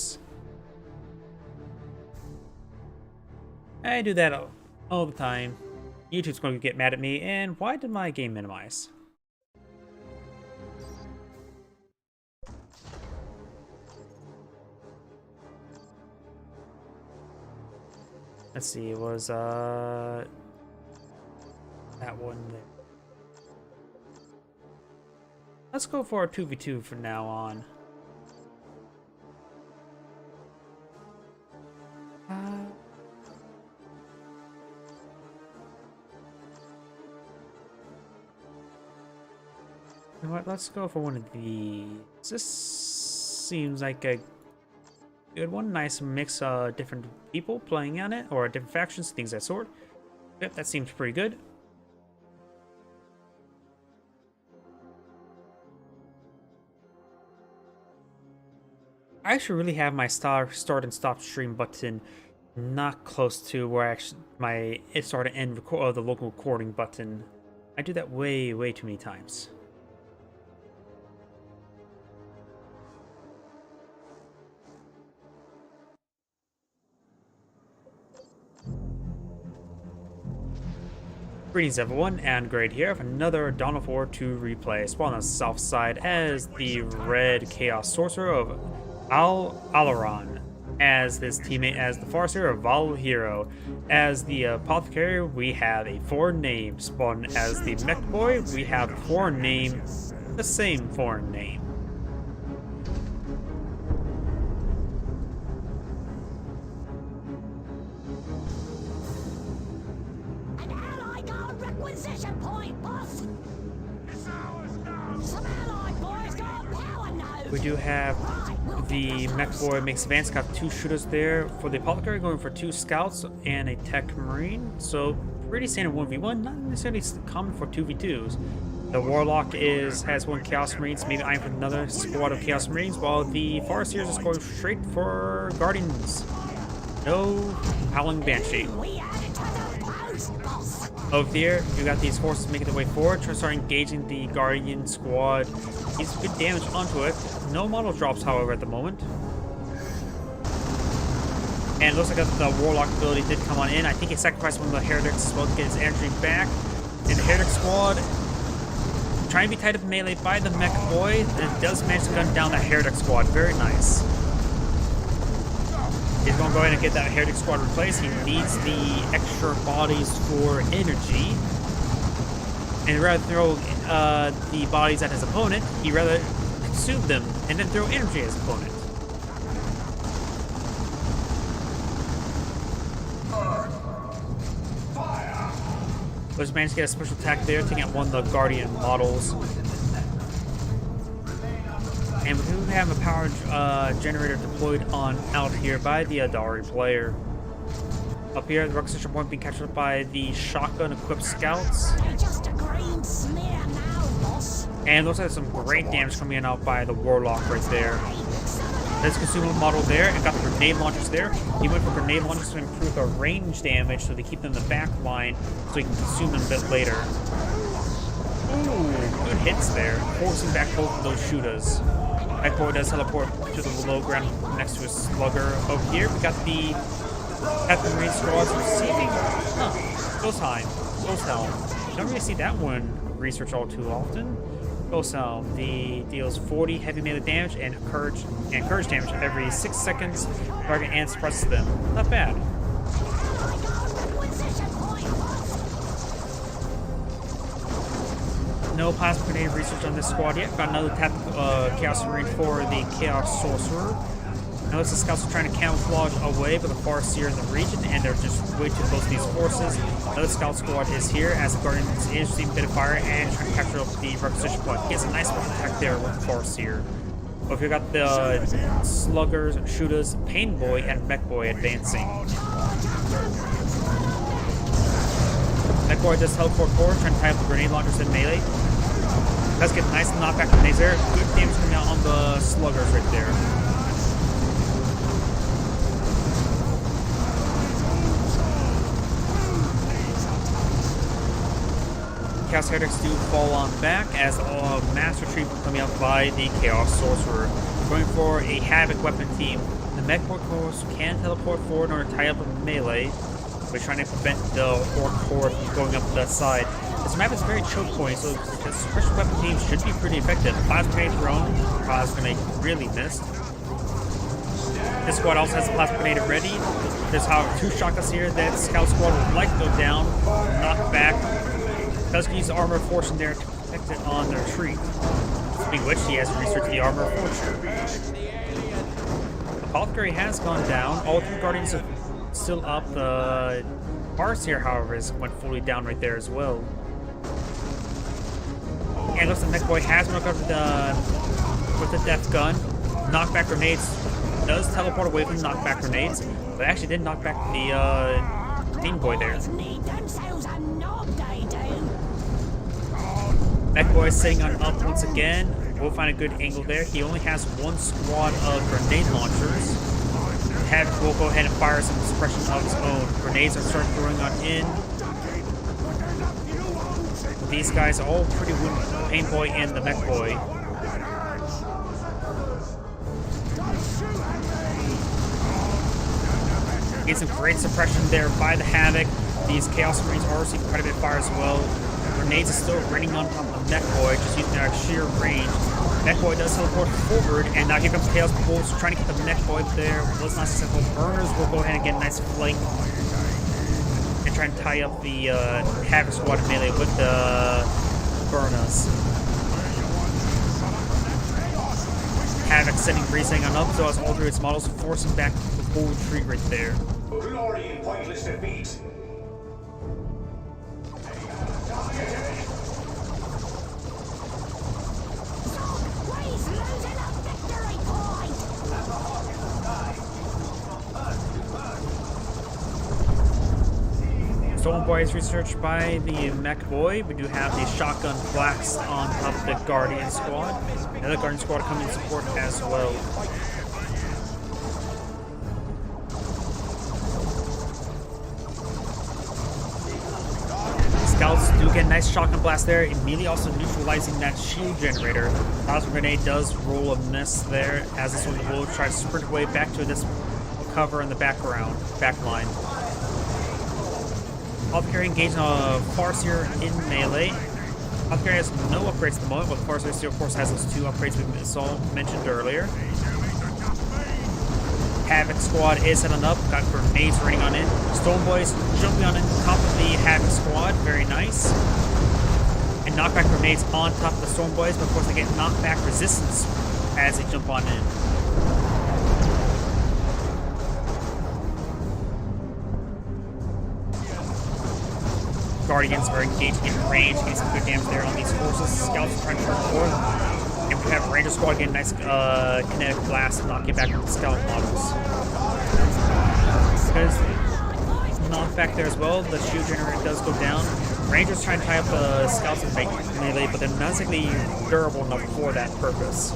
Heretics. I do that all the time. YouTube's going to get mad at me, and why did my game minimize? Let's see, it was that one there. Let's go for a 2v2 from now on. You know what, let's go for one of these. This seems like a good one. Nice mix of different people playing on it, or different factions, things of that sort. Yep, that seems pretty good. I actually really have my start and stop stream button not close to where actually my start and end the local recording button. I do that way too many times. Greetings everyone, and Great here with another Dawn of War 2 replay. Spawn on the south side as the red Chaos Sorcerer of Alaran, as his teammate as the Farseer of Val Hero. As the Apothecary, we have a foreign name. Spawn as the Mech Boy, we have a foreign name, the same foreign name. Requisition point, boss! Some allied boys got power nodes! We do have the Mech Boy makes advance, got 2 shooters there. For the Apothecary, going for 2 scouts and a Tech Marine. So pretty standard 1v1, not necessarily common for 2v2s. The Warlock has 1 Chaos Marines, maybe eyeing for another squad of Chaos Marines, while the Farseers is going straight for Guardians. No Howling Banshee. Over here, you got these horses making their way forward, trying to start engaging the Guardian squad. He's good damage onto it. No model drops, however, at the moment. And it looks like the Warlock ability did come on in. I think he sacrificed one of the Heretics as well to get his energy back. And the Heretic squad trying to be tied up in melee by the Mech Boy, and it does manage to gun down the Heretic squad. Very nice. He's going to go ahead and get that Heretic squad replaced. He needs the extra bodies for energy. And rather than throw the bodies at his opponent, he'd rather consume them and then throw energy at his opponent. Just managed to get a special attack there, taking out one of the Guardian models. And we do have a power generator deployed on out here by the Adari player. Up here, the requisition point being captured by the shotgun-equipped scouts. Just a green smear now, boss. And it looks like some great damage coming in out by the Warlock right there. There's a consumable model there, and got the grenade launchers there. He went for grenade launchers to improve the range damage, so they keep them in the back line, so he can consume them a bit later. Ooh, good hits there, forcing back both of those shooters. Mech Boy does teleport to the low ground next to a slugger. Over here, we got the Captain Marine squads receiving. Ghost Helm. Don't really see that one researched all too often. Ghost Helm, deals 40 heavy melee damage and encourage damage every 6 seconds. Target and suppresses them. Not bad. No plasma grenade research on this squad yet. Got another Chaos Marine for the Chaos Sorcerer. Notice the scouts are trying to camouflage away, but the Farseer in the region, and they're just way too close to these forces. Another scout squad is here as the Guardian is receiving a bit of fire and trying to capture up the requisition point. He has a nice attack there with the Farseer. But we got the Sluggers, Shooters, Pain Boy, and Mech Boy advancing. Mech Boy does teleport forward, trying to tie up the grenade launchers in melee. Does get a nice knockback from laser. Good damage coming out on the Sluggers right there. Chaos Heretics do fall on back as mass retreat coming out by the Chaos Sorcerer. Going for a Havoc weapon team. The mech boy course can teleport forward or tie up a melee. We're trying to prevent the orc horde from going up that side. This map is very choke point, so the special weapon team should be pretty effective. Plasma grenade thrown. Plasma grenade really missed. This squad also has a plasma grenade ready. There's how 2 shotguns here that Scout Squad would like to go down, knock back. Does use the armor fortune there to protect it on their retreat. Speaking of which, he has researched the armor fortune. Apothecary has gone down. All 3 guardians are still up. The Mars here, however, went fully down right there as well. And looks like Mech Boy has knocked up with the death gun. Knockback grenades does teleport away from knockback grenades, but actually did knock back the Team Boy there. Mech Boy is sitting on up once again. We'll find a good angle there. He only has 1 squad of grenade launchers. Havoc will go ahead and fire some suppression of his own. Grenades are starting throwing on in. These guys are all pretty wounded. Pain Boy and the Mech Boy. Get some great suppression there by the Havoc. These Chaos Marines are receiving quite a bit of fire as well. Grenades are still raining on top of the Mech Boy, just using their sheer range. Mech Boy does teleport forward, and now here comes Chaos Bolts trying to get the Mech Boy there. Was not successful. Burners will go ahead and get a nice flank and try and tie up the Havoc squad in melee with the Burners. Havoc sending Breezing on up, so as all 3 its models, forcing back the full retreat right there. Glory in pointless defeat. Stolen Boy is researched by the Mech Boy. We do have the Shotgun Blast on top of the Guardian Squad. Another Guardian Squad coming in support as well. Scouts do get a nice Shotgun Blast there, immediately also neutralizing that shield generator. Plasma Grenade does roll a miss there, as this one will try to sprint away back to this cover in the back line. Apothecary engaged on a Farseer in melee. Apothecary has no upgrades at the moment, but the Farseer of course has those 2 upgrades we saw mentioned earlier. Havoc squad is heading up, got grenades raining on in. Stone Boys jumping on in top of the Havoc squad, very nice. And knockback grenades on top of the Storm Boys, but of course they get knockback resistance as they jump on in. Guardians are engaging in range, getting some good damage there on these forces. Scouts are trying to turn forward. And we have Ranger Squad getting a nice kinetic blast and knocking back with the scout models. There's knockback there as well. The shield generator does go down. Rangers trying to tie up the scouts and make melee, but they're not exactly durable enough for that purpose.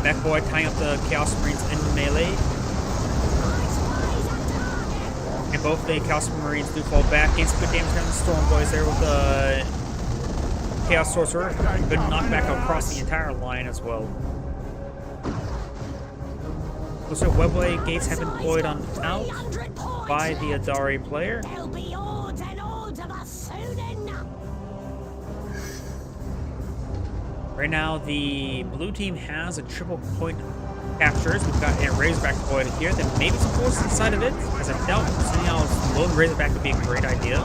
Mech Boy tying up the Chaos Marines in melee. And both the Chaos Marines do fall back. Gain some good damage down the Storm Boys there with the Chaos Sorcerer. Good knockback across the entire line as well. Looks like Webway gates have been deployed on out by the Adari player. Right now, the blue team has a triple point captures. We've got a Razorback deployed here. Then maybe some forces inside of it, as I doubt sending out lone Razorback would be a great idea.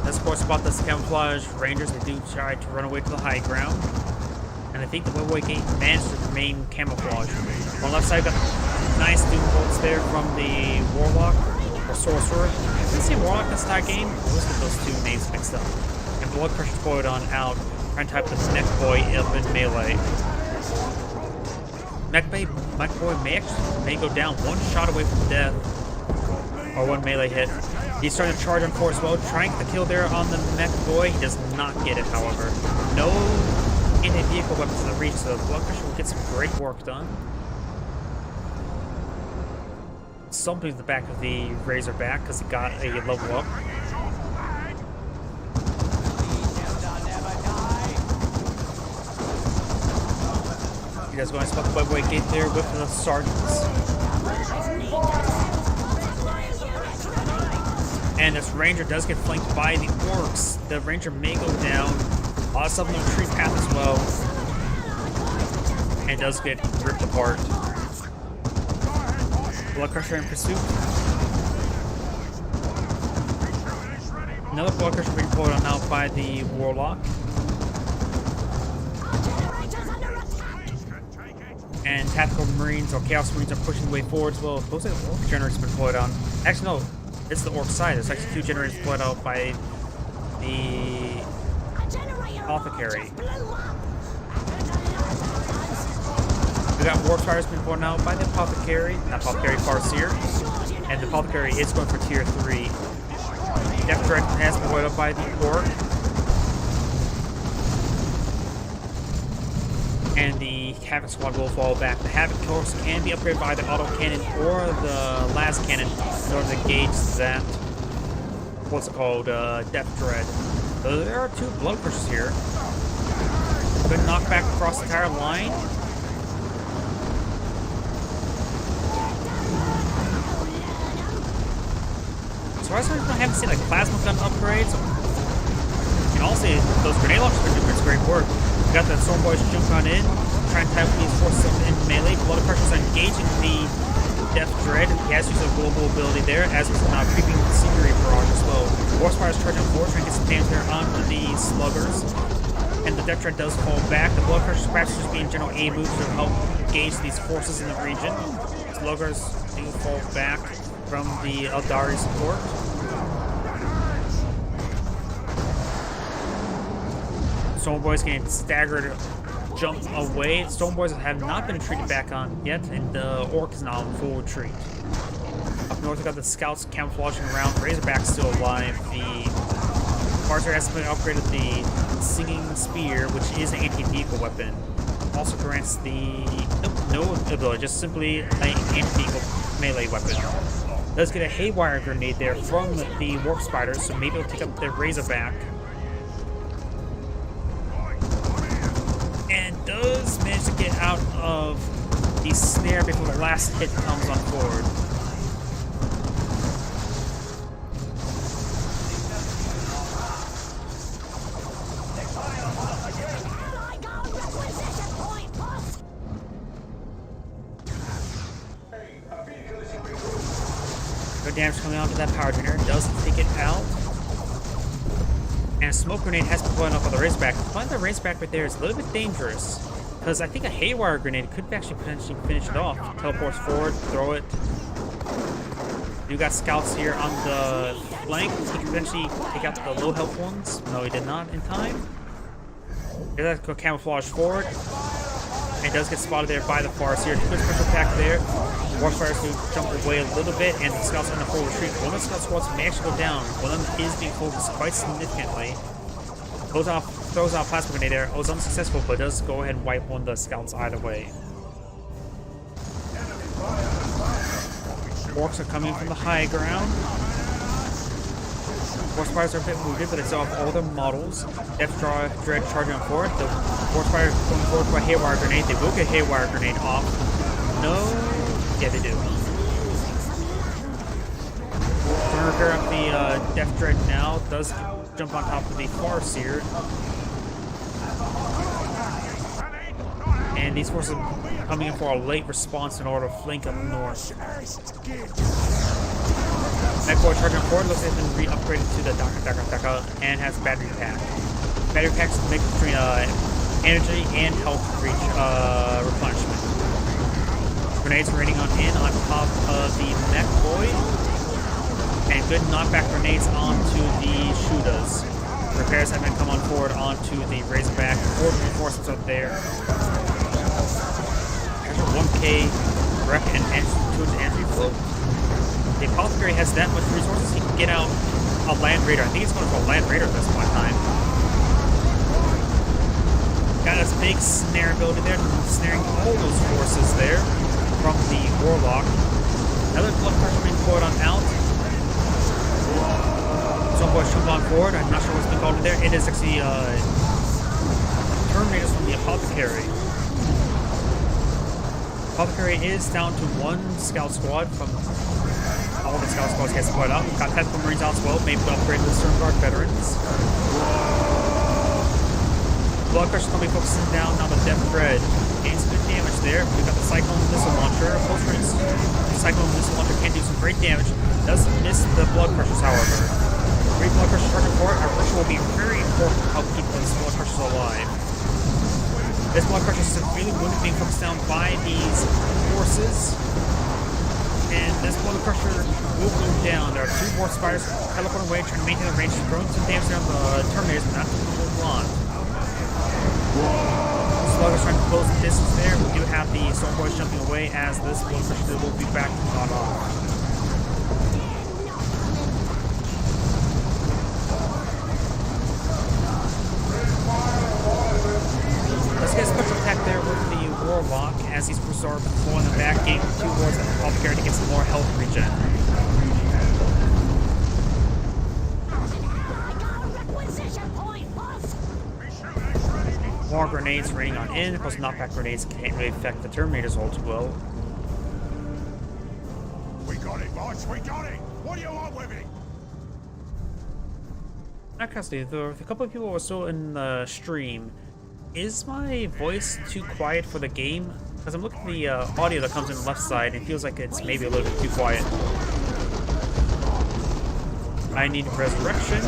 Let's of course spot the camouflage Rangers. They do try to run away to the high ground. And I think the Webway gate managed to remain camouflage. On the left side, got nice Doom Bolts there from the Warlock or Sorcerer. Did you see Warlock this entire game? I always get those 2 names mixed up. And Blood Crusher deployed on out, trying to type the Mech Boy up in melee. Mech Boy may go down 1 shot away from death, or 1 melee hit. He's starting to charge on 4 as well, trying to kill there on the Mech Boy. He does not get it, however. No anti-vehicle weapons in the reach, so Blood Crusher will get some great work done. Something to the back of the Razorback because he got a level up. He does go and spot the Webway gate there with the sergeants. And this ranger does get flanked by the orcs. The ranger may go down. A lot of stuff on the retreat path as well. And does get ripped apart. Blood Crusher in pursuit. Another Blood Crusher being pulled on out by the Warlock. And Tactical Marines or Chaos Marines are pushing the way forward as well. Those are the Orc generators been deployed on. Actually, no, it's the Orc side. There's actually 2 generators deployed out by the Apothecary. We got Warp Fires being deployed out by the Apothecary, not Apothecary, Farseer. And the Apothecary is going for tier 3. Death Dread has been deployed up by the Orc. And the Havoc Squad will fall back. The Havoc Killers can be upgraded by the Auto Cannon or the Last Cannon in order to gauge that, what's it called, Death Dread. So there are 2 Blood Crushers here. Good knockback across the entire line. So I haven't seen like Plasma Gun upgrades. And also, those grenade launchers are doing great work. We got the Storm Boys jump on in, trying to type these forces in melee. Blood Crushers engaging the Death Dread. He has used a global ability there, as he's creeping the scenery barrage as well. Warspire is charging forward, trying to get some damage there onto the Sluggers. And the Death Dread does fall back. The Blood Crushers perhaps just being general A moves to help gauge these forces in the region. Sluggers do fall back from the Eldari support. Storm Boys getting staggered jump away. Storm Boys have not been retreated back on yet, and the Orc is now in full retreat. Up north, we got the Scouts camouflaging around. Razorback's still alive. The Farseer has been upgraded the Singing Spear, which is an anti-vehicle weapon. Also grants the no ability, just simply an anti-vehicle melee weapon. Does get a Haywire grenade there from the Warp Spiders, so maybe it'll take up the Razorback. Does manage to get out of the snare before the last hit comes on board. Good damage coming onto that power generator. Does take it out. And a smoke grenade has been blown up on the Razorback. Finding the Razorback right there is a little bit dangerous, because I think a Haywire grenade could actually potentially finish it off. Teleports forward, throw it. You got Scouts here on the flank. He could potentially take out the low health ones. No, he did not in time. He does go camouflage forward. And does get spotted there by the Farseer. Good special attack there. Warfires do jump away a little bit, and the Scouts are in a full retreat. One of the Scout squads may actually go down. One of them is being focused quite significantly. Throws out Plasma Grenade there. It was unsuccessful, but does go ahead and wipe one of the Scouts either way. Orcs are coming from the high ground. Warspires are a bit wounded, but it's off all their models. Death Dread charging forward. The Warspires going forward for a Haywire Grenade. They will get Haywire Grenade off. No. Yeah, they do. Gonna repair up the Death Dread now. Does jump on top of the Farseer. And these forces are coming in for a late response in order to flank up north. Mechboy charging forward, looks like it's been re-upgraded to the Daka and has battery pack. Battery packs make between energy and health reach replenishment. Grenades raining on top of the Mechboy. And good knockback grenades onto the Shudas. Repairs have been come on forward onto the Razorback. 4 reinforcements up there. There's a 1K wreck and entry float. The Apothecary has that much resources, he can get out a Land Raider. I think it's going for a Land Raider at this point in time. Got this big snare ability there, snaring all those forces there from the Warlock. Another Blood Crusher being poured on out. Some boys jump on forward. I'm not sure what's been called in there. It is actually Terminators from the Apothecary. Apothecary is down to one scout squad from all the scout squads get split up. Got Tactical Marines out as well, maybe to upgrade the Stern Guard veterans. Blood Crusher's gonna be focusing down on the Death Dread. Getting some good damage there. We got the Cyclone Missile Launcher. Close range Cyclone Missile Launcher can do some great damage. Does miss the Blood Crushers, however. Great Blood Crushers charging forward. Our Crusher will be very important to help keep these Blood Crushers alive. This Blood Crusher is severely wounded, being focused down by these forces. And this Blood Crusher will go down. There are two more spiders teleporting away, trying to maintain the range, throwing some damage down the Terminators, but not to hold on. Slugger's trying to close the distance there. We do have the Storm Boys jumping away as this Blood Crusher will be back to not off. Let's get a special attack there with the Warlock as these forces are pulling them back, getting two wards at the Apothecary to get some more health regen. More grenades raining on in. Of course, knockback grenades can't really affect the Terminators all too well. We got it, boss. We got it. What do you want with it? Actually, a couple of people were still in the stream. Is my voice too quiet for the game? Because I'm looking at the audio that comes in the left side, and it feels like it's maybe a little bit too quiet. I need Resurrection.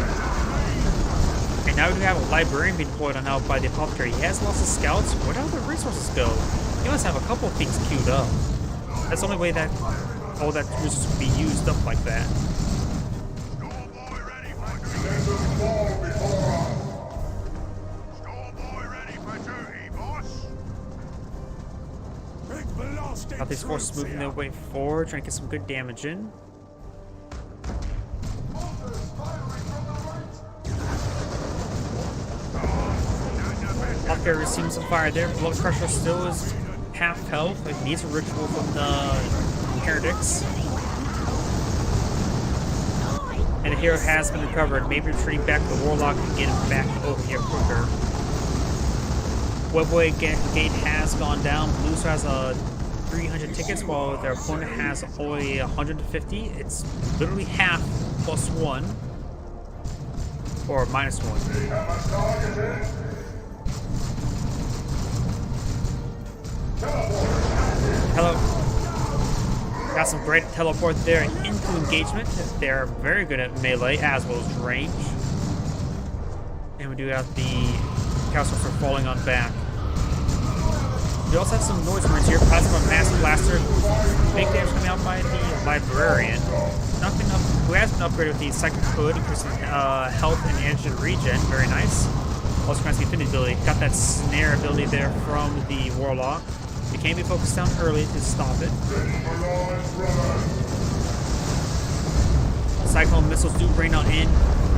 And now we have a Librarian being deployed on out by the Apothecary. He has lots of scouts. Where do all the resources go? He must have a couple of things queued up. That's the only way that all that resources can be used up like that. Got these forces moving their way forward, trying to get some good damage in. Apothecary receiving some fire there. Blood Crusher still is half health. It needs a ritual from the Heretics. And the hero has been recovered. Maybe retreating back to the Warlock and get him back over here quicker. Webway Gate has gone down. Blues has a 300 tickets while their opponent has only 150. It's literally half plus one. Or minus one. Hello. Got some great teleport there into engagement. They're very good at melee as well as range. And we do have the Chaos Sorcerer falling on back. We also have some Noise Marines here. Plasma Mass Blaster. Big damage coming out by the Librarian. Nothing up, who has been upgraded with the Psychic Hood, increasing health and energy regen. Very nice. Also has the Affinity ability. Got that Snare ability there from the Warlock. It can be focused down early to stop it. Cyclone missiles do rain on in,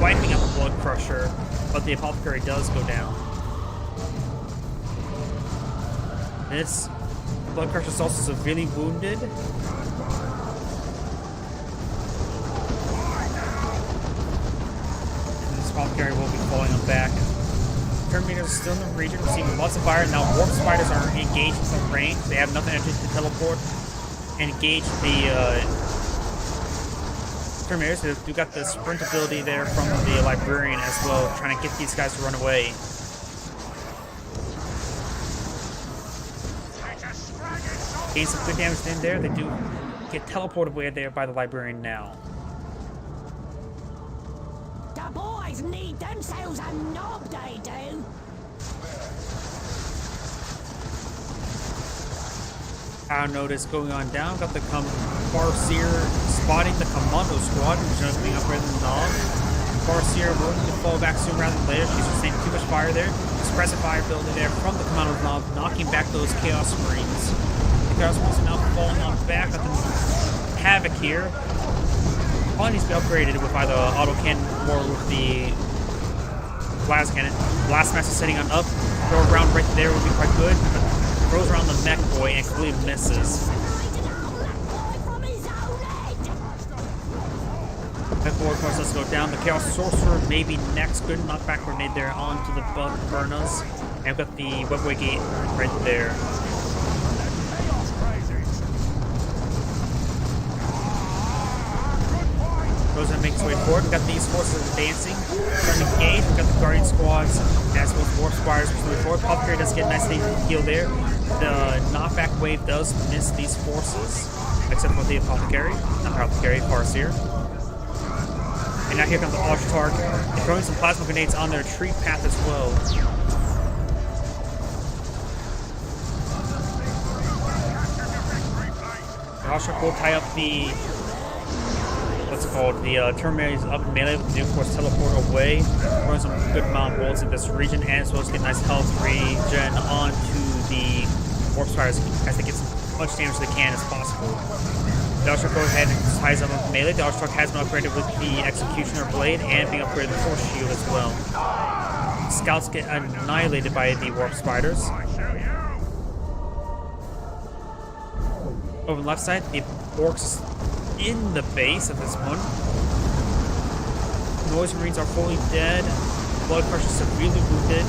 wiping out the Blood Crusher, but the Apothecary does go down. This Blood Crusher is also severely wounded. And this Apothecary will be falling on back. Terminators are still in the region, receiving lots of fire. Now Warp Spiders are engaged in some range. They have enough energy to teleport and engage the Terminators. We've got the sprint ability there from the Librarian as well, trying to get these guys to run away. Gain some good damage in there. They do get teleported away there by the Librarian now. The boys need themselves a knob, they do. Our notice going on down. Got the Farseer spotting the Commando Squad, which is being upgraded in the knob. Farseer willing to fall back sooner rather than later. She's receiving too much fire there. Expressive fire ability there from the Commando knob, knocking back those Chaos Marines. The Chaos Marines are now falling on back. Got the Havoc here. Probably needs to be upgraded with either auto cannon or with the blast cannon. Blast Master setting on up. Throw around right there would be quite good. But throws around the mech boy and completely misses. Mech boy, of course, let's go down. The Chaos Sorcerer maybe next. Good knockback grenade there onto the Burnas. And we've got the Webway Gate right there. Goes and makes its way forward. We got these forces advancing. Trying to engage. We got the Guardian squads as well as Warp Spiders moving forward. Apothecary does get a nice heal there. The knockback wave does miss these forces, except for the Apothecary. Not Apothecary, Farseer. And now here comes the Oshtark. They're throwing some plasma grenades on their retreat path as well. The Oshtark will tie up the the Terminators up in melee with the Nuke Force teleport away, throwing some good amount of bullets in this region, and as well as get nice health regen onto the Warp Spiders as they get as much damage they can as possible. The Oshtark goes ahead and ties them up in melee. The Oshtark has been upgraded with the Executioner Blade and being upgraded with the Force Shield as well. Scouts get annihilated by the Warp Spiders. Over on the left side, the Orcs in the base at this point. Noise Marines are fully dead. Blood Crusher severely wounded.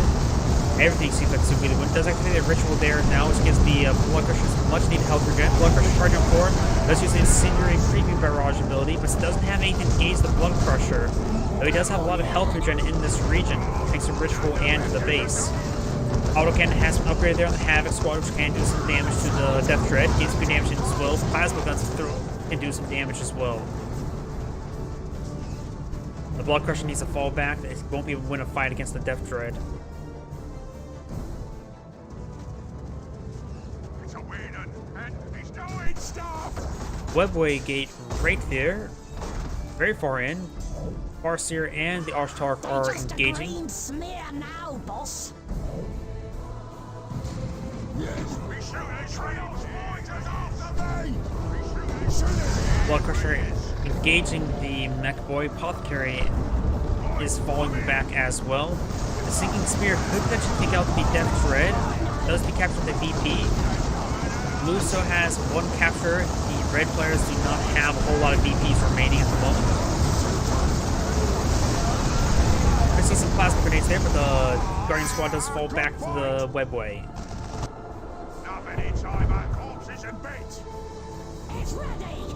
Everything seems like severely wounded. Does activate a ritual there now, which gives the Blood Crusher much needed health regen. Blood Crusher charging forward. Does use the Incendiary Creeping Barrage ability, but doesn't have anything to engage the Blood Crusher. Though he does have a lot of health regen in this region, thanks to ritual and to the base. Autocannon has been upgraded there on the Havoc squad, which can do some damage to the Death Dread. Gains good damage as well. Plasma guns can do some damage as well. The Blood Crusher needs to fall back. It won't be able to win a fight against the Death Dread. It's a weird one, and he's doing stuff. Webway gate right there, very far in. Farseer and the Oshtark are Just a engaging. green smear now, boss. We shoot these trails, fighters after me. We shoot these Blood Crusher engaging the Mech Boy. Apothecary is falling back as well. The Sinking Spear could potentially take out the Death Dread. Does be captured with the VP. Blue still has one capture. The red players do not have a whole lot of VPs remaining at the moment. I see some plasma grenades there, but the Guardian Squad does fall back to the Webway. Not any time our corpses and bits. It's ready.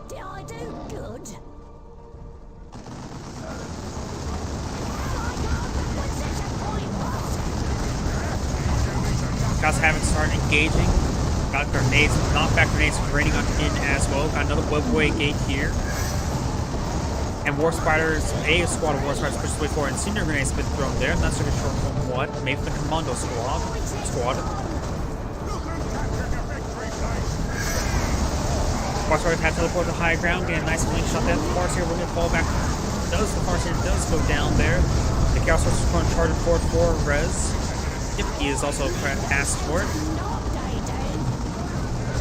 Did I do good? Position point, boss. Scouts haven't started engaging. Got grenades, knockback grenades raining on in as well. Got another Webway gate here. And War Spiders, a squad of War Spiders pushes the way forward, and Cinder Grenades have been thrown there. I'm not so sure from what. Maybe the Commando squad. War Spiders have teleported to high ground, getting a nice link shot there. The Farseer will get fall back. The Farseer does go down there. The Chaos Force is going to charge forward for Rez. Yep, he is also passed for it.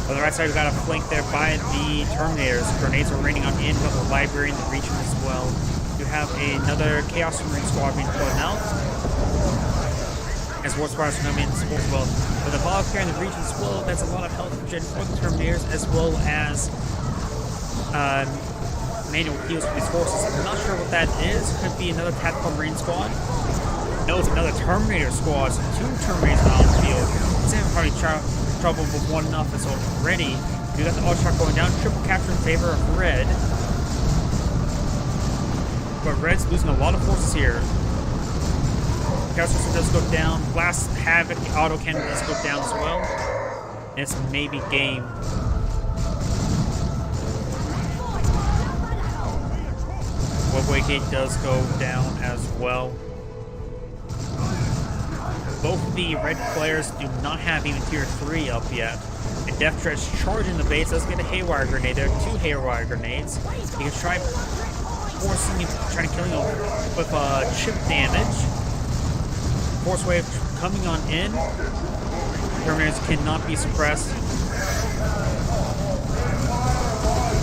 On the right side, we've got a flank there by the Terminators. Grenades are raining on in, got the Library in the region as well. You have another Chaos Marine squad being pulled out. As War Spiders are coming in as well. With the Apothecary in the region as well, that's a lot of health regen for the Terminators, as well as manual heals for these forces. I'm not sure what that is. Could be another Tactical Marine squad. No, it's another Terminator squad. So 2 Terminators on the field. It's even probably trouble with one enough is already. You got the Oshtark going down, triple capture in favor of Red. But Red's losing a lot of forces here. Chaos Force does go down. Blast Havoc, the autocannon does go down as well. And it's maybe game. Webway Gate does go down as well. Both of the red players do not have even tier 3 up yet. And Death Dread's charging the base, does get a Haywire grenade. There are 2 Haywire grenades. You can try forcing him, trying to kill him with chip damage. Force Wave coming on in. Terminators cannot be suppressed.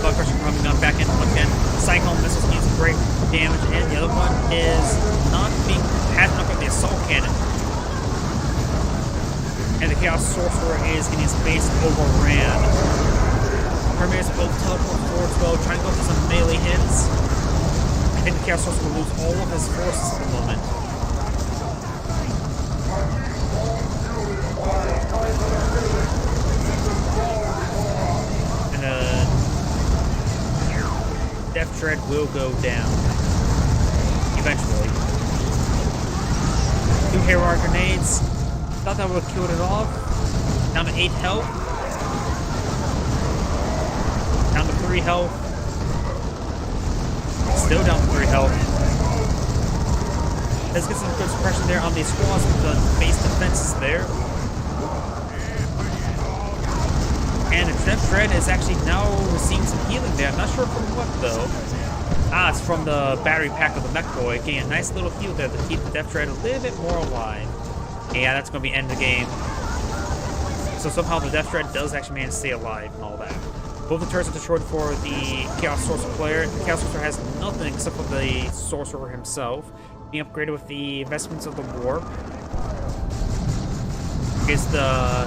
Blood Crusher coming on back in once again. Cyclone missiles needs great damage, and the other one is not being has not got the assault cannon. And the Chaos Sorcerer is getting his base overran. Terminators both teleport forward as well, trying to go for some melee hits. I think the Chaos Sorcerer will lose all of his forces at the moment. And Death Dread will go down. Eventually. 2 Haywire grenades. Thought that would have killed it off. Down to 8 health. Down to 3 health. Still down to 3 health. Let's get some good suppression there on these squads with the base defenses there. And the Death Dread is actually now receiving some healing there. I'm not sure from what though. Ah, it's from the battery pack of the Mech Boy. Getting a nice little heal there to keep the Death Dread a little bit more alive. Yeah, that's going to be end of the game. So somehow the Death Dread does actually manage to stay alive and all that. Both the turrets are destroyed for the Chaos Sorcerer player. The Chaos Sorcerer has nothing except for the Sorcerer himself. Being upgraded with the investments of the Warp. Is the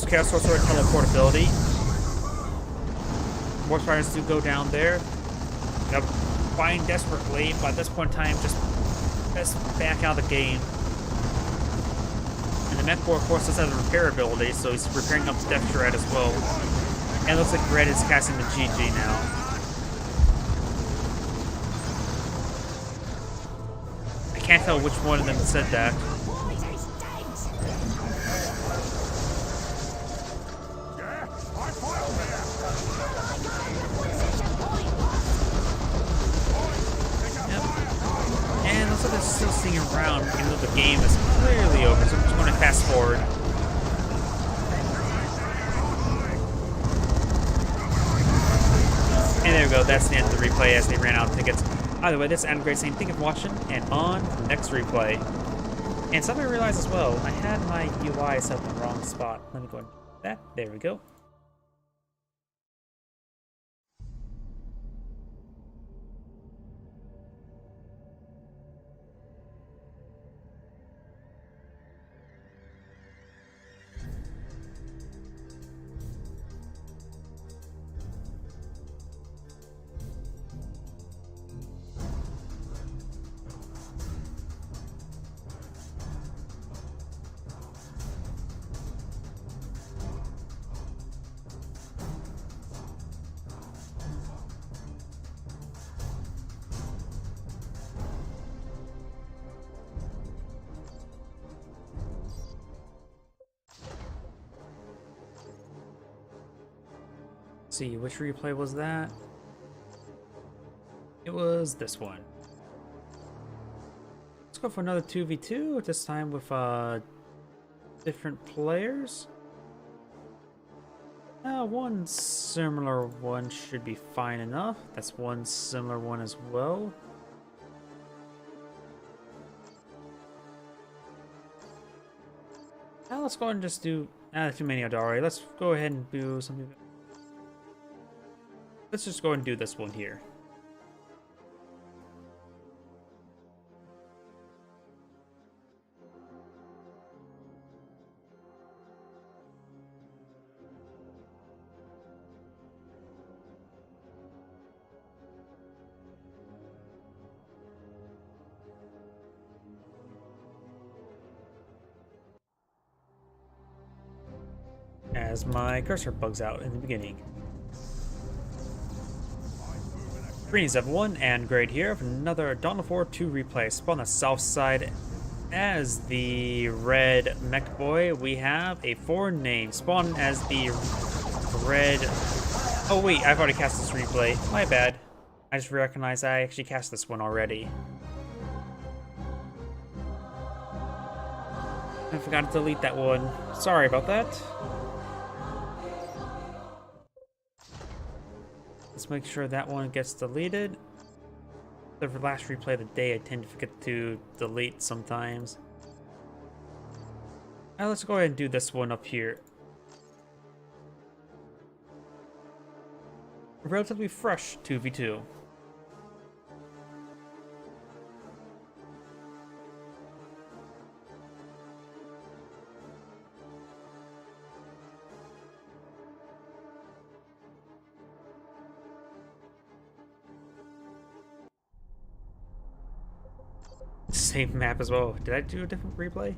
Chaos Sorcerer teleportability. Warp Spiders do go down there. They're fighting desperately, but at this point in time, just back out of the game. And the Mech Boy, of course, does have the repair ability, so he's repairing up the Death Dread as well. And it looks like Red is casting the GG now. I can't tell which one of them said that. They're still singing around, even though the game is clearly over, so I'm just going to fast forward. And there we go, that's the end of the replay as they ran out of tickets. Either way, this is Adam Gray saying thank you for watching, and on to the next replay. And something I realized as well, I had my UI set up in the wrong spot. Let me go and do that. There we go. See, which replay was that? It was this one. Let's go for another 2v2, this time with different players. One similar one should be fine enough. That's one similar one as well. Now let's go ahead and just do too many Adari. Let's go ahead and do something. Let's just go ahead and do this one here. As my cursor bugs out in the beginning. Greetings everyone, and Grade here for another Dawn of War 2 replay. Spawn on the south side as the red Mech Boy. We have a foreign name. Spawn as the red... Oh wait, I've already cast this replay. My bad. I just recognized I actually cast this one already. I forgot to delete that one. Sorry about that. Let's make sure that one gets deleted. The last replay of the day, I tend to forget to delete sometimes. Now let's go ahead and do this one up here. Relatively fresh 2v2. Same map as well. Did I do a different replay?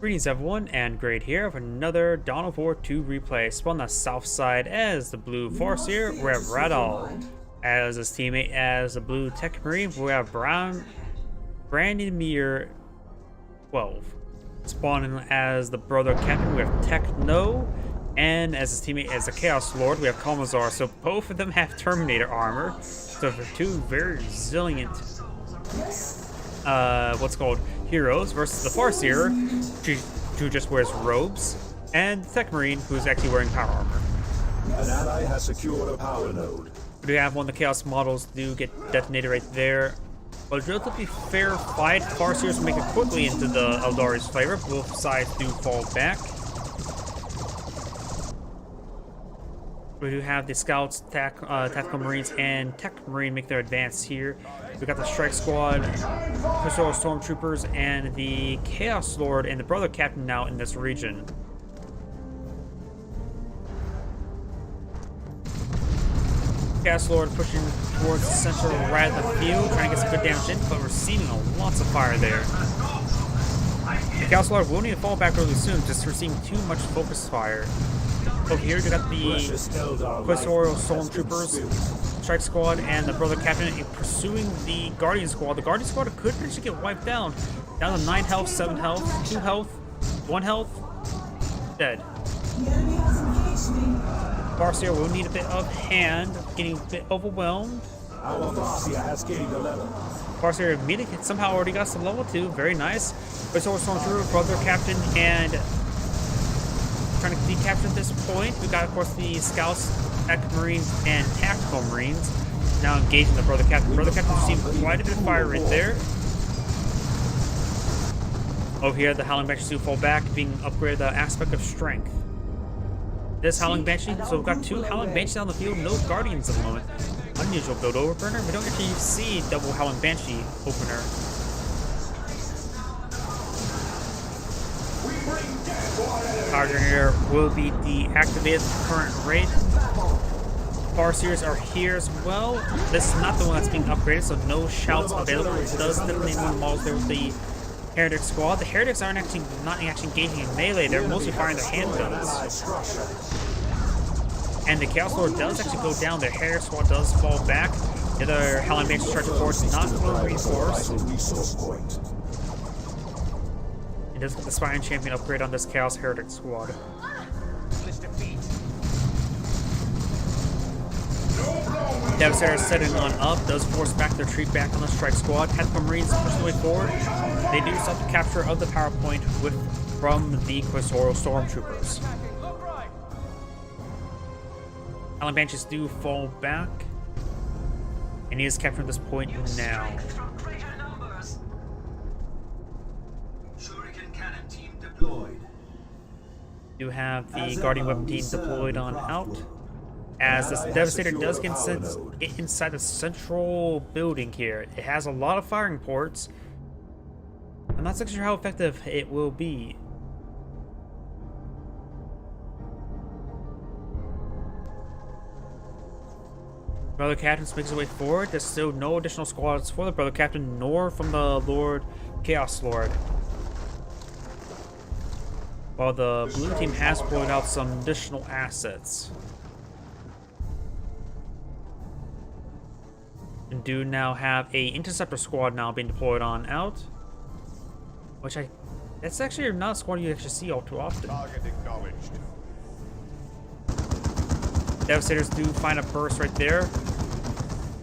Greetings everyone, and Great here with another Dawn of War 2 replay. Spawn on the south side as the blue Farseer, we have Radal as his teammate as the blue Tech Marine, we have Brandimir 12. Spawning as the brother captain, we have Techno, and as his teammate as the Chaos Lord, we have Kalmazar. So both of them have Terminator armor, so for two very resilient heroes versus the Farseer, who just wears robes, and Tech Marine, who's actually wearing power armor. An ally has secured a power node. We do have one of the Chaos models do get detonated right there. But a relatively fair fight. Farseers make it quickly into the Eldari's flavor. Both sides do fall back. We do have the Scouts, Tactical Marines, and Tech Marine make their advance here. We got the Strike Squad, Crystal Stormtroopers, and the Chaos Lord and the Brother Captain now in this region. Chaos Lord pushing towards the center right of the field, trying to get some good damage in, but receiving lots of fire there. The Chaos Lord will need to fall back really soon, just receiving too much focus fire. Over here, you got the Quizorial Stormtroopers, Strike Squad, and the Brother Captain pursuing the Guardian Squad. The Guardian Squad could actually get wiped down. Down to 9 health, 7 health, 2 health, 1 health, dead. Farseer will need a bit of hand, getting a bit overwhelmed. Our Farseer has gained a level. Farseer immediately somehow already got some level 2, very nice. Quizorial Stormtrooper, Brother Captain, and trying to decapture at this point. We got, of course, the Scouts, Tech Marines, and Tactical Marines now engaging the Brother Captain. Brother Captain received quite a bit of fire right there. Over here, the Howling Banshee do fall back, being upgraded the aspect of strength. This Howling Banshee, so we've got 2 Howling Banshees on the field, no Guardians at the moment. Unusual build overburner. We don't actually see double Howling Banshee opener. Power Generator will be deactivated at the current rate. Farseers are here as well. This is not the one that's being upgraded, so no shouts available. It does definitely one models there with the Heretic Squad. The Heretics aren't not actually engaging in melee, they're mostly firing their handguns. And the Chaos Lord does actually go down, the Heretic Squad does fall back. The other Howling Banshee Charge Force not fully reinforced. Does get the Spine Champion upgrade on this Chaos Heretic Squad. Devastator setting on up, does force back their retreat back on the Strike Squad. Tactical Marines push the way forward. They do stop the capture of the power point from the Quizorial Stormtroopers. Howling Banshees do fall back. And he is captured at this point now. You have the Guardian Weapon team deployed on out. As this Devastator does get inside the central building here. It has a lot of firing ports. I'm not so sure how effective it will be. Brother Captain makes his way forward. There's still no additional squads for the Brother Captain, nor from the Chaos Lord. While the blue team has pulled out some additional assets. And do now have a Interceptor Squad now being deployed on out. Which that's actually not a squad you actually see all too often. Target acknowledged. Devastators do find a burst right there.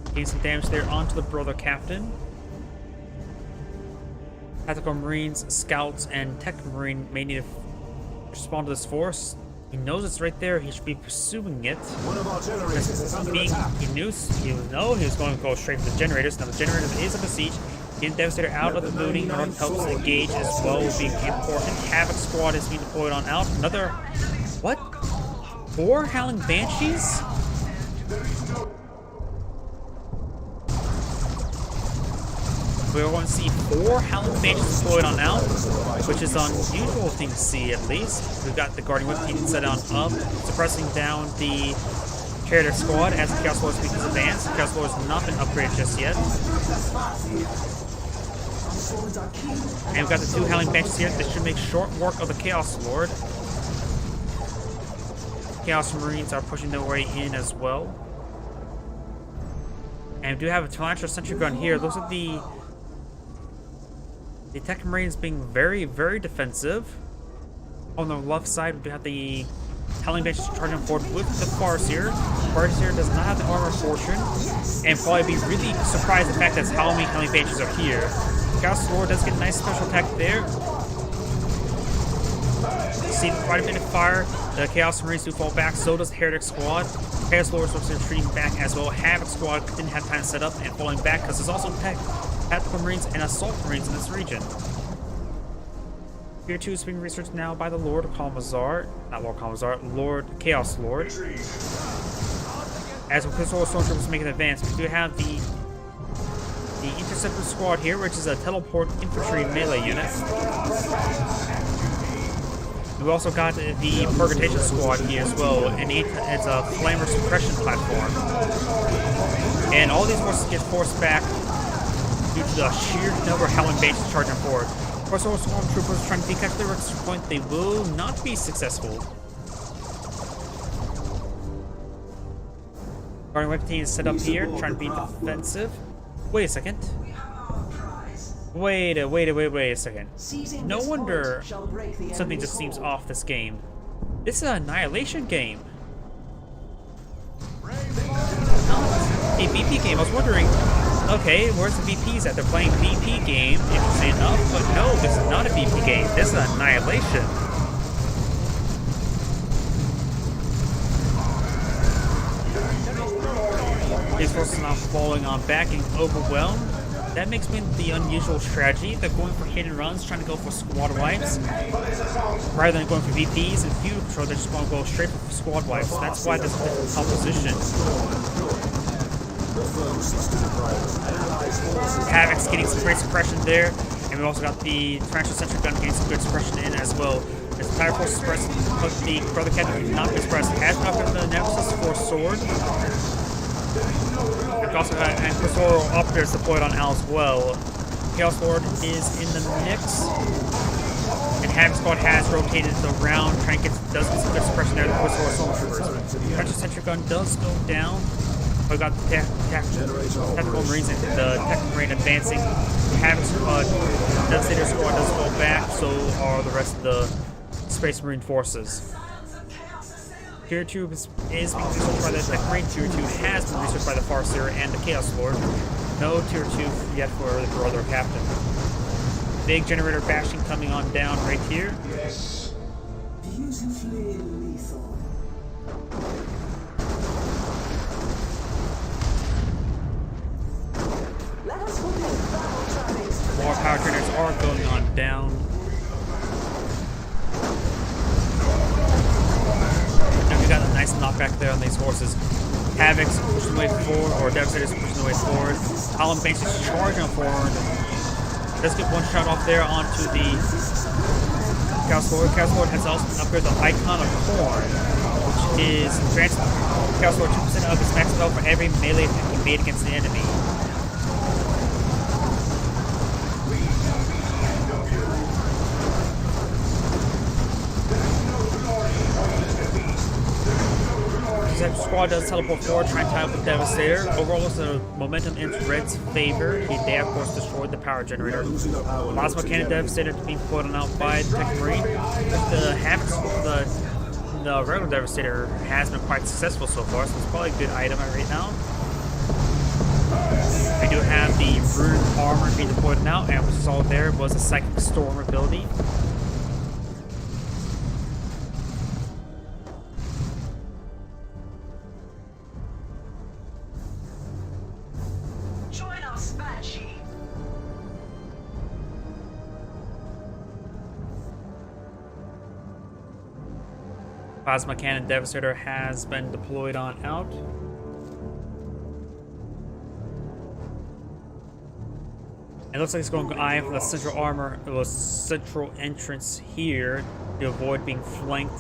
Getting some damage there onto the Brother Captain. Tactical Marines, Scouts, and Tech Marine may need to respond to this force. He knows it's right there. He should be pursuing it. One of our generators is under attack. He was going to go straight for the generators. Now the generator is under siege. Getting Devastator out of the building in order to help engage as well will be important. Havoc Squad is being deployed on out. Another, what? 4 Howling Banshees? We're going to see 4 Howling Banshees deployed on out, which is an unusual thing to see at least. We've got the Guardian Whip team set on up, suppressing down the Heretic Squad as the Chaos Lord speaks advance. The Chaos Lord has not been upgraded just yet. And we've got the two Howling Banshees here. This should make short work of the Chaos Lord. Chaos Marines are pushing their way in as well. And we do have a Tarantula Sentry Gun here. Those are the Tech Marines being very, very defensive. On the left side, we do have the Howling Banshees charging forward with the Farseer. Farseer does not have the Armor of Fortune, and probably be really surprised at the fact that how many Howling Banshees are here. Chaos Lord does get a nice special attack there. See quite a bit of fire. The Chaos Marines do fall back, so does the Heretic Squad. Chaos Lord starts retreating back as well. Havoc Squad didn't have time to set up and falling back because there's also Tactical Marines and Assault Marines in this region. Tier 2 is being researched now by the Lord Kalmazar. Not Lord Kalmazar, Lord Chaos Lord. As with Crystal Stormtroopers make an advance, we do have the Interceptor Squad here, which is a teleport infantry melee unit. We also got the Purgatation Squad here as well, and it's a flamer suppression platform. And all these forces get forced back due to the sheer number of Howling Banshees charging forward. Of course, all Stormtroopers trying to decap the Rex point, they will not be successful. Guardian Weapon Team is set up here, trying to be defensive. Wait a second. Wait a second. No wonder something just seems off this game. This is an Annihilation game. A VP game. I was wondering, okay, where's the VPs at? They're playing VP game, interesting enough, but no, this is not a VP game. This is Annihilation. These forces are now falling on back, getting overwhelmed. That makes me the unusual strategy. They're going for hidden runs, trying to go for squad wipes. Rather than going for VPs and field control, they just want to go straight for squad wipes. That's why there's a different composition. Havoc's getting some great suppression there. And we also got the Tarantula Sentry Gun getting some good suppression in as well. As the entire force suppressed, but the Brother Captain did not be suppressed. Has knocked out the Nemesis for Sword. We've also got Inquisitorial Operators deployed on Al as well. Chaos Lord is in the mix. And Havoc Squad has rotated around, trying to does get some good suppression there. The Inquisitorial Stormtroopers. Tarantula Sentry Gun does go down. We've got the Tactical Marines and the Tactical Marine advancing. Havoc Squad, Devastator Squad does fall back, so are the rest of the Space Marine forces. Tier 2 is being researched by the Tech Marine. Tier 2 has been researched by the Farseer and the Chaos Lord. No Tier 2 yet for the Brother Captain. Big generator bashing coming on down right here. Yes. Beautifully lethal. Let us begin battle trappings. More power generators are going on down. And we got a nice knockback there on these horses. Havoc's pushing the way forward, or Devastator's pushing the way forward. Howling Banshees charging forward. Let's get one shot off there onto the Chaos Lord. Chaos Lord has also upgraded the Icon of Corn, which is grants Chaos Lord 2% of his max spell for every melee attack he made against the enemy. The squad does teleport forward, trying to tie up the Devastator. Overall, the momentum in Red's favor. They, of course, destroyed the power generator. Plasma Cannon Devastator being put on out by the Tech Marine. The Havoc, the regular Devastator has been quite successful so far, so it's probably a good item right now. We do have the Rune Armor being deployed now, and what we saw there was a Psychic Storm ability. Plasma Cannon Devastator has been deployed on out. It looks like it's going to eye for the central armor, the central entrance here to avoid being flanked.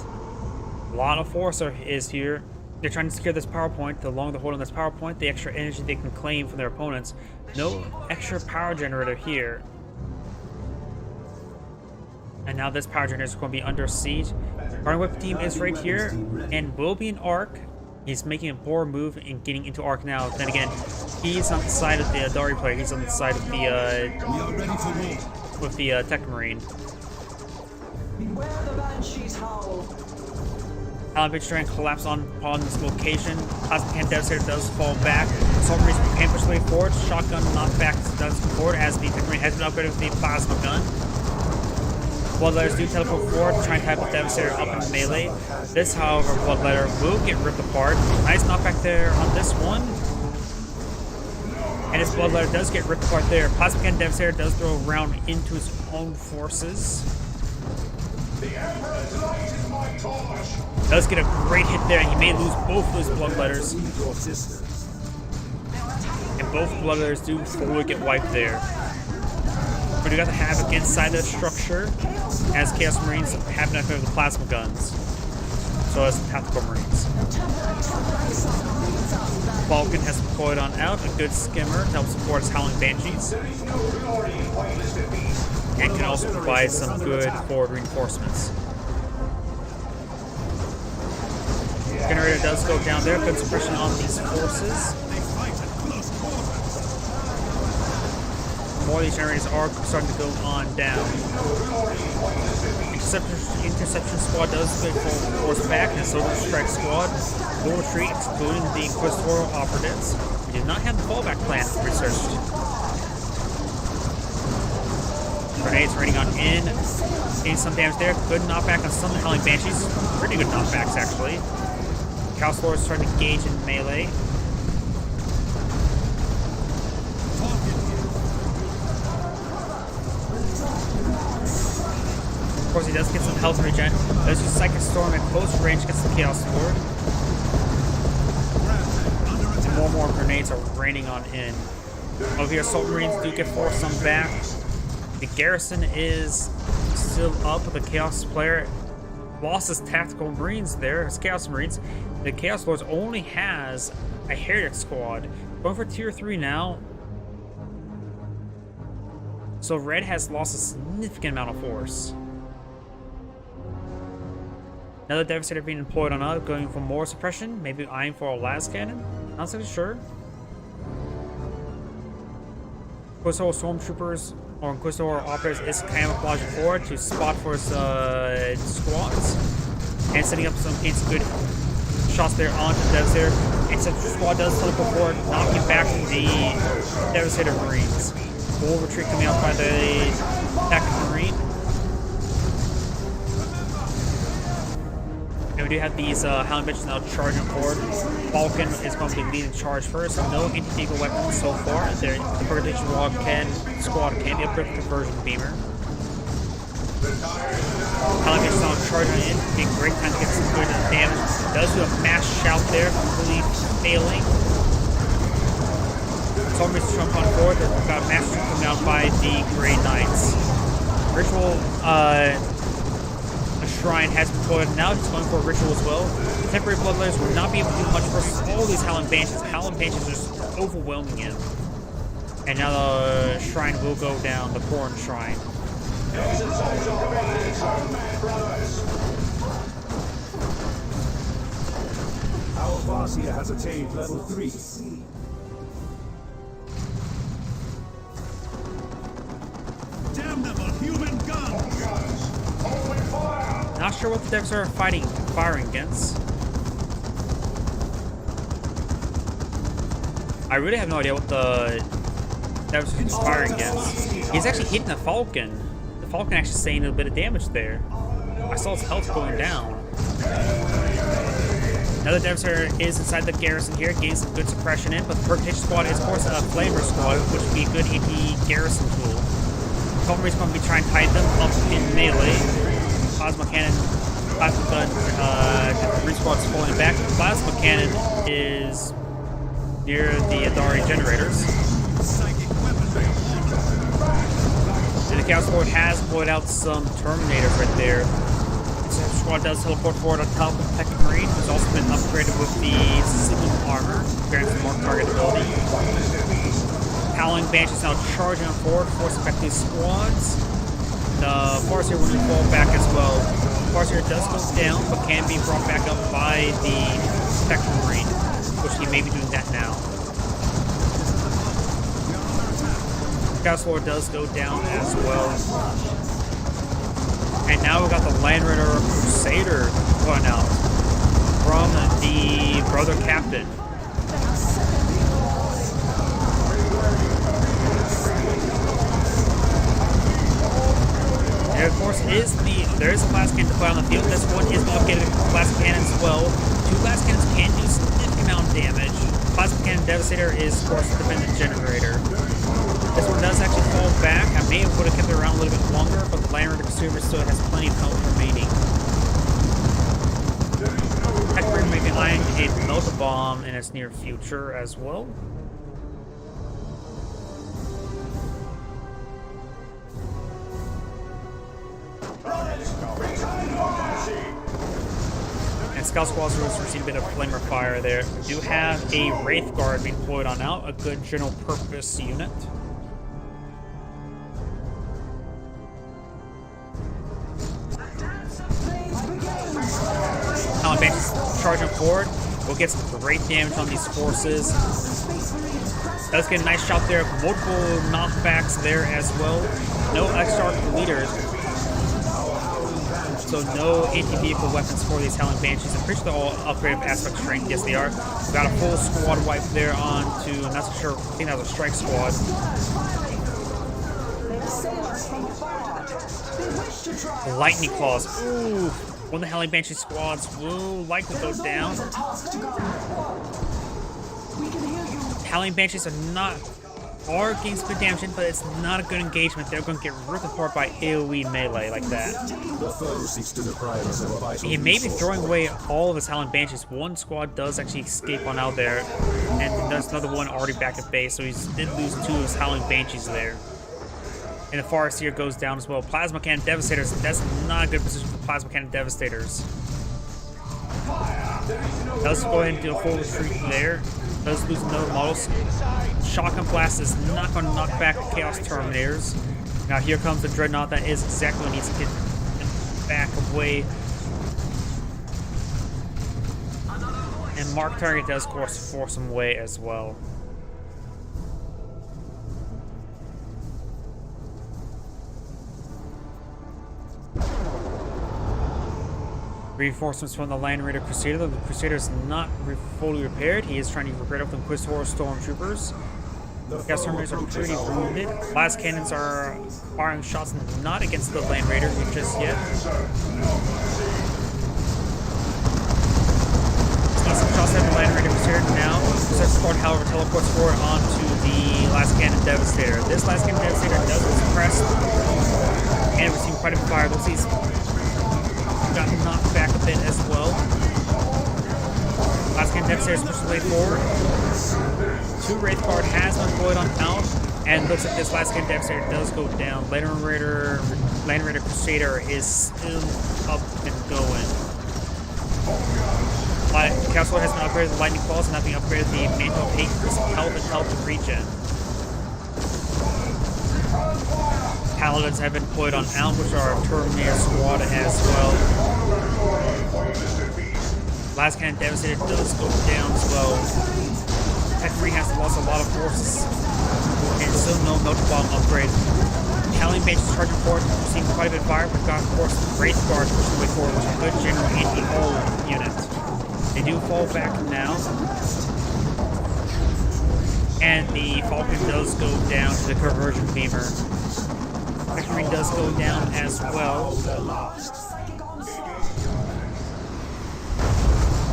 A lot of force is here. They're trying to secure this power point. The longer they hold on this power point, the extra energy they can claim from their opponents. No extra power generator here. And now this power generator is going to be under siege. Guardian Whip team is right here and will be in Arc. He's making a poor move and getting into Arc now. Then again, he's on the side of the Dari player. He's on the side of the We are ready for war. with the Tech Marine. Beware the banshees howl. Talon Bitch trying to collapse upon this location. Plasma Cannon Devastator does fall back. Assault Marines can push the way forward. Shotgun knockback does come forward as the Tech Marine has been upgraded with the Plasma Gun. Bloodletters do teleport forward to try and type the Devastator up in melee. This, however, Bloodletter will get ripped apart. Nice knockback there on this one. And his Bloodletter does get ripped apart there. Plasma Cannon Devastator does throw a round into his own forces. The Emperor delights in my torch. Does get a great hit there, and he may lose both of those Bloodletters. Your sisters. And both Bloodletters do fully get wiped there. But we got the Havoc inside the structure, as Chaos Marines have enough of the Plasma Guns. So as the Tactical Marines. Vulcan has deployed on out, a good skimmer to help support his Howling Banshees. And can also provide some good forward reinforcements. Generator does go down there, good suppression on these forces. More of these generators are starting to go on down. Interception squad does go full force back, and so does Strike squad. Will retreat, excluding the Inquisitorial operatives. We did not have the fallback plan researched. Grenades raining on in. Getting some damage there. Good knockback on some of the Howling Banshees. Pretty good knockbacks, actually. Chaos Lord is starting to engage in melee. Of course, he does get some health regen. Does use Psychic Storm at close range against the Chaos Lord. And more grenades are raining on in. Over here, Assault Marines do get forced some back. The garrison is still up with the Chaos player. Lost his Tactical Marines there, his Chaos Marines. The Chaos Lords only has a Heretic squad. Going for tier 3 now. So Red has lost a significant amount of force. Another Devastator being employed on us, going for more suppression. Maybe eyeing for a Las Cannon. Not so sure. Inquisitor Stormtroopers or Inquisitor operators is camouflaging forward to spot for his squads. And setting up some good shots there onto the Devastator. And since the squad does teleport forward, knocking back the Devastator Marines. Full retreat coming out by the Tactical Marine. And we do have these Howling Bitches now charging forward. Vulcan is going to be leading charge first. No anti-vehicle weapons so far. The Purgation squad can be upgraded to Conversion Beamer. Howling Bitches now charging in. Getting great time to get some good damage. Does do a mass shout there, completely failing. Zombies jump on forward. They've got a mass shoot coming out by the Grey Knights. Ritual Shrine has been deployed. Now he's going for a ritual as well. Temporary Bloodletters will not be able to do much versus all these Howling Banshees. Howling Banshees are just overwhelming him. And now the Shrine will go down, the Corn Shrine. Our Farseer has attained level 3. Damnable human guns! Open fire! Not sure what the devs are firing against. I really have no idea what the devs are firing against. He's actually hitting the Falcon. The Falcon actually saying a bit of damage there. I saw his health going down. Another Devastator is inside the garrison here, getting some good suppression in, but the Purgation squad is, of course, a Flamer squad, which would be a good anti-garrison tool. Cavalry's going to be trying to tie them up in melee. Plasma Cannon, Plasma Gun, the squad's pulling back. Plasma Cannon is near the Adari generators. And the Chaos Lord has pulled out some Terminators right there. The squad does teleport forward on top of the Tactical Marine, who's also been upgraded with the Sigma armor, granting more targetability. Howling Banshees now charging on forward, forcing back these squads. The Farseer will fall back as well. Farseer does go down, but can be brought back up by the Spectral Marine, which he may be doing that now. Chaos Lord does go down as well. And now we got the Land Raider Crusader going out from the Brother Captain. There, of course, there is a plasma cannon to play on the field. This one is upgraded with plasma cannon as well. 2 plasma cannons can do significant amount of damage. Plasma cannon Devastator is, of course, the dependent generator. This one does actually fall back. I may have would have kept it around a little bit longer, but the Land Raider Crusader still has plenty of health remaining. Heckler may be eyeing a Melta Bomb in its near future as well. And Scout Squad's received a bit of flamer fire there. We do have a Wraith Guard being deployed on out, a good general purpose unit. Talon Banshee's charging forward. Will get some great damage on these forces. Does get a nice shot there. Multiple knockbacks there as well. No extra leaders. So no anti-vehicle weapons for these Howling Banshees. I'm pretty sure they're all upgraded aspect strength. Yes, they are. We've got a full squad wipe there onto, I'm not so sure, I think that was a strike squad. Lightning Claws. Ooh. One of the Howling Banshee squads will likely go down. Howling Banshees are getting some good damage in, but it's not a good engagement. They're going to get ripped apart by AoE melee like that. He may be throwing away all of his Howling Banshees. One squad does actually escape on out there, and there's another one already back at base, so he did lose 2 of his Howling Banshees there. And the Farseer goes down as well. Plasma Cannon Devastators, that's not a good position for Plasma Cannon Devastators. Does go ahead and do a full retreat there. Does lose another model. Shotgun Blast is not going to knock back the Chaos Terminators. Now here comes the Dreadnought. That is exactly what needs to get him back away. And Mark Target does, of course, force him away as well. Reinforcements from the Land Raider Crusader. The Crusader is not fully repaired. He is trying to repair up the Inquisitor Stormtroopers. Chaos Terminators are pretty wounded. Blast Cannons are firing shots not against the Land Raider just yet. Some shots at the Land Raider Crusader now. Crusader Squad, however, teleports forward onto the Last Cannon Devastator. This Last Cannon Devastator does suppress, and we've seen quite a bit of fire. Looks like he's got knocked back a bit as well. Last Cannon Devastator pushes the way forward. 2 Wraith Guard has been deployed on out, and looks like this Last Cannon Devastator does go down. Land Raider Crusader is still up and going. Chaos Lord has been upgraded the Lightning Claws and not being upgraded the Mantle of Hate, Health and Health and Regen. Paladins have been deployed on out, which are a Terminator squad as well. Last Cannon Devastator does go down as well. Tech 3 has lost a lot of forces, and still no Melta Bomb upgrade. Howling Banshees charging forward, seeing quite a bit of fire, but got, of course, Wraith Guard pushing the way forward, which is a good general anti-hull unit. They do fall back now. And the Falcon does go down to the Conversion Beamer. Victory does go down as well.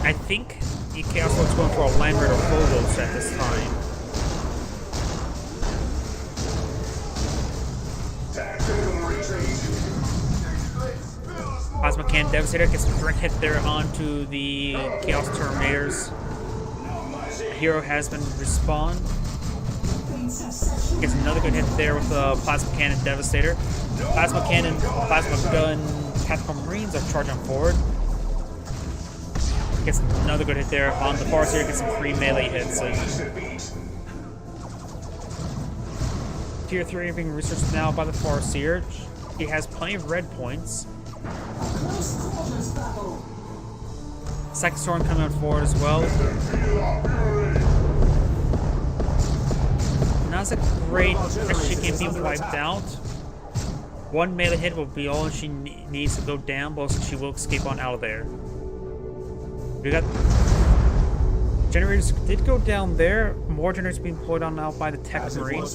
I think the Chaos Lord's going for a Land Raider Phobos at this time. Plasma Cannon Devastator gets a direct hit there onto the Chaos Terminators. A hero has been respawned. Gets another good hit there with the Plasma Cannon Devastator. Plasma Cannon, Plasma Gun, Tactical Marines are charging forward. Gets another good hit there on the Farseer, gets some free melee hits. Tier 3 being researched now by the Farseer. He has plenty of red points. Close quarters battle. Second storm coming on forward as well. Not as a great as she can be wiped out. One melee hit will be all she needs to go down, but also she will escape on out of there. We got generators did go down there. More generators being deployed on now by the Tech Marine.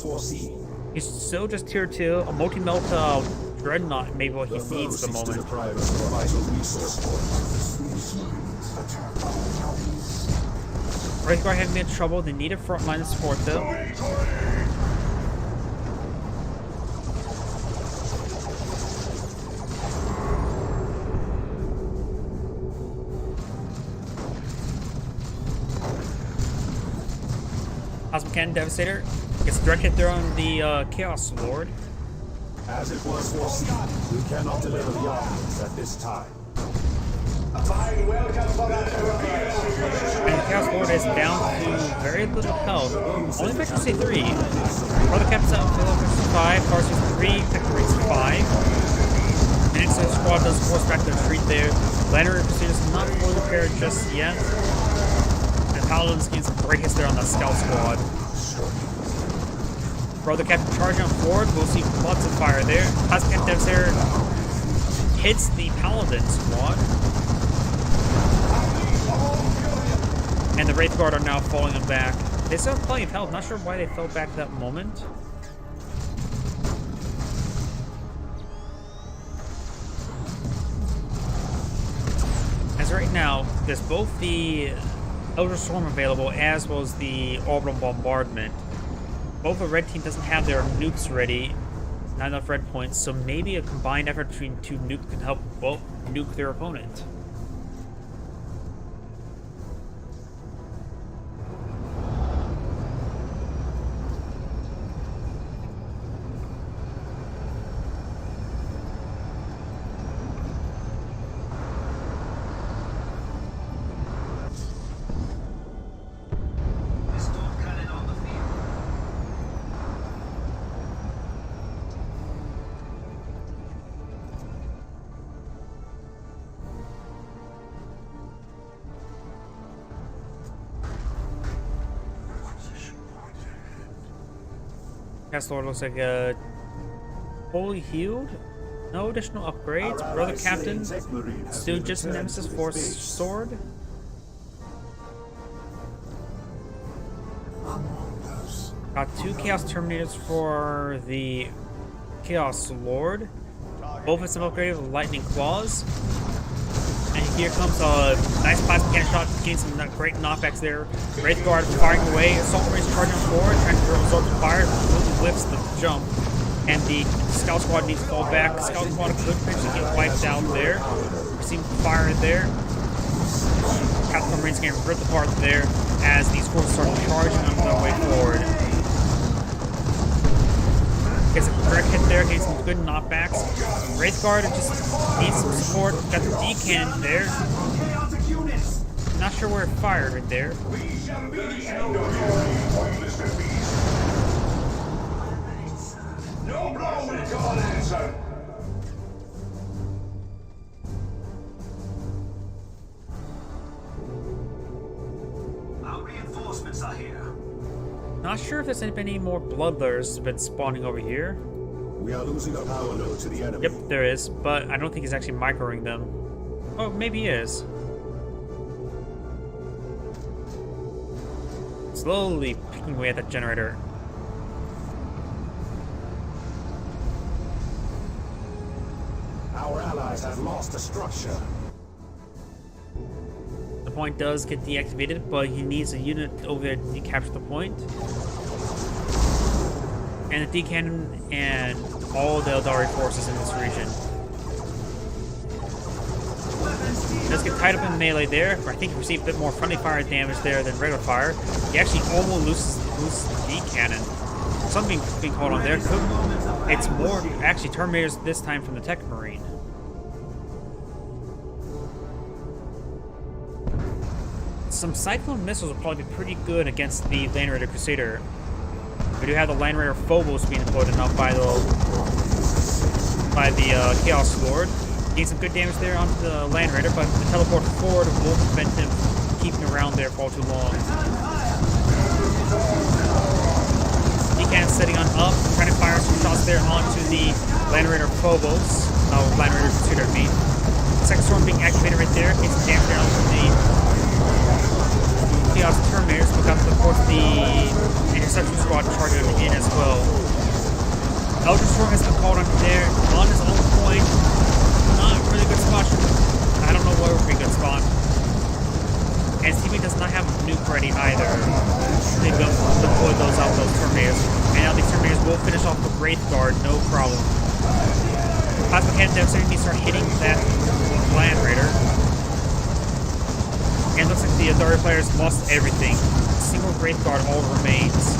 He's still just tier 2. A multi-melt dreadnought maybe what he needs at the moment. Wraithguard having been in trouble. They need a frontline support though. Cosmic Cannon Devastator gets a direct hit there on the Chaos Lord. As it was foreseen, we cannot deliver the armies at this time. A fine welcome for that. And the Chaos Lord is down to very little health. Only Vector C3. Brother Captain's out for level 5, Farsi's 3, Vector Race 5. And so the squad does force back the retreat there. Lander Crusaders not fully repaired just yet. And Paladins getting some great hits there on the Scout Squad. Brother Captain charging on forward. We'll see lots of fire there. Cosmic Cannon Devastator hits the Paladin squad. And the Wraith Guard are now falling them back. They still have plenty of health. Not sure why they fell back at that moment. As right now, there's both the Elder Storm available as well as the Orbital Bombardment. Both the red team doesn't have their nukes ready. Not enough red points, so maybe a combined effort between two nukes can help both nuke their opponent. Chaos Lord looks like fully healed. No additional upgrades. Brother Captain still just a Nemesis Force sword. Got 2 Chaos Terminators for the Chaos Lord. Both of them upgraded with Lightning Claws. And here comes a nice plasma cannon shot, getting some great knockbacks there. Wraith Guard firing away. Assault Marines charging forward, trying to absorb the fire. Really whiffs the jump. And the Scout Squad needs to fall back. Scout Squad could potentially get wiped out there. Receiving fire there. Captain Marines getting ripped apart there as these forces start charging on their way forward. Gets a direct hit there, getting some good knockbacks. Wraith Guard just needs some support. Got the D-cannon there. Not sure where it fired right there. No blow will call answer. Our reinforcements are here. Not sure if there's been any more Bloodlures been spawning over here. We are losing a power node to the enemy. Yep, there is, but I don't think he's actually microing them. Oh, maybe he is. Slowly picking away at that generator. Our allies have lost a structure. The point does get deactivated, but he needs a unit over there to capture the point. And the D-cannon and all the Eldari forces in this region. Does get tied up in melee there. I think he received a bit more friendly fire damage there than regular fire. He actually almost loses the D-cannon. Something being called on there. It's more actually Terminators this time from the Tech Marine. Some Cyclone missiles will probably be pretty good against the Land Raider Crusader. We do have the Land Raider Phobos being deployed enough by the by the Chaos Lord. Gained some good damage there onto the Land Raider, but the teleport forward will prevent him from keeping around there for all too long. Decan setting on up, trying to fire some shots there onto the Land Raider Phobos. Land Raider Tutor, I mean. Second Storm being activated right there. Gets some damage down to the Chaos Terminators, but got to force the Interception Squad charging in as well. Eldritch Storm has been called on there on his own point. Not a really good spot. I don't know what would be a good spot. And TV does not have a nuke ready either. They deploy those out, those Terminators. And now these Terminators will finish off the Wraith Guard, no problem. Plasma Cannon Devastator needs to start hitting that Land Raider. And it looks like the Aether players lost everything. A single Wraith Guard all remains.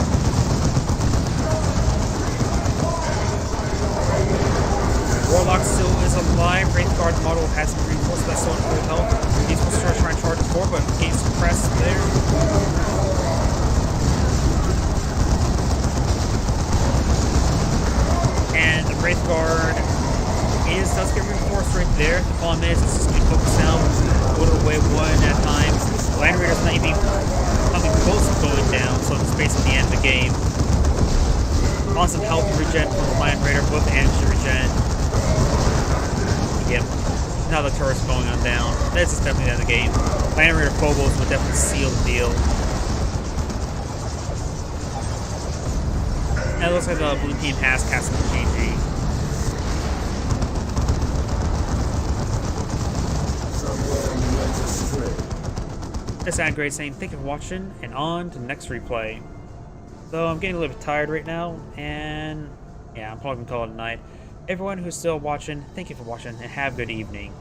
Warlock still is alive. Wraith Guard model has been reinforced, that's still in full health. He's supposed to start trying to charge it forward, but gains suppressed there. And the Wraith Guard does get reinforced right there. The problem is it's just going to focus down, whittle away one at a time. Land Raider's not even coming close to going down, so it's basically the end of the game. On some health regen from the Land Raider, both energy regen. Yep. Now the turret's going on down. This is definitely the end of the game. Land Raider Phobos would definitely seal the deal. And it looks like the blue team has cast some GG. This is Great saying thank you for watching, and on to the next replay. So I'm getting a little bit tired right now, and yeah, I'm probably gonna call it a night. Everyone who's still watching, thank you for watching, and have a good evening.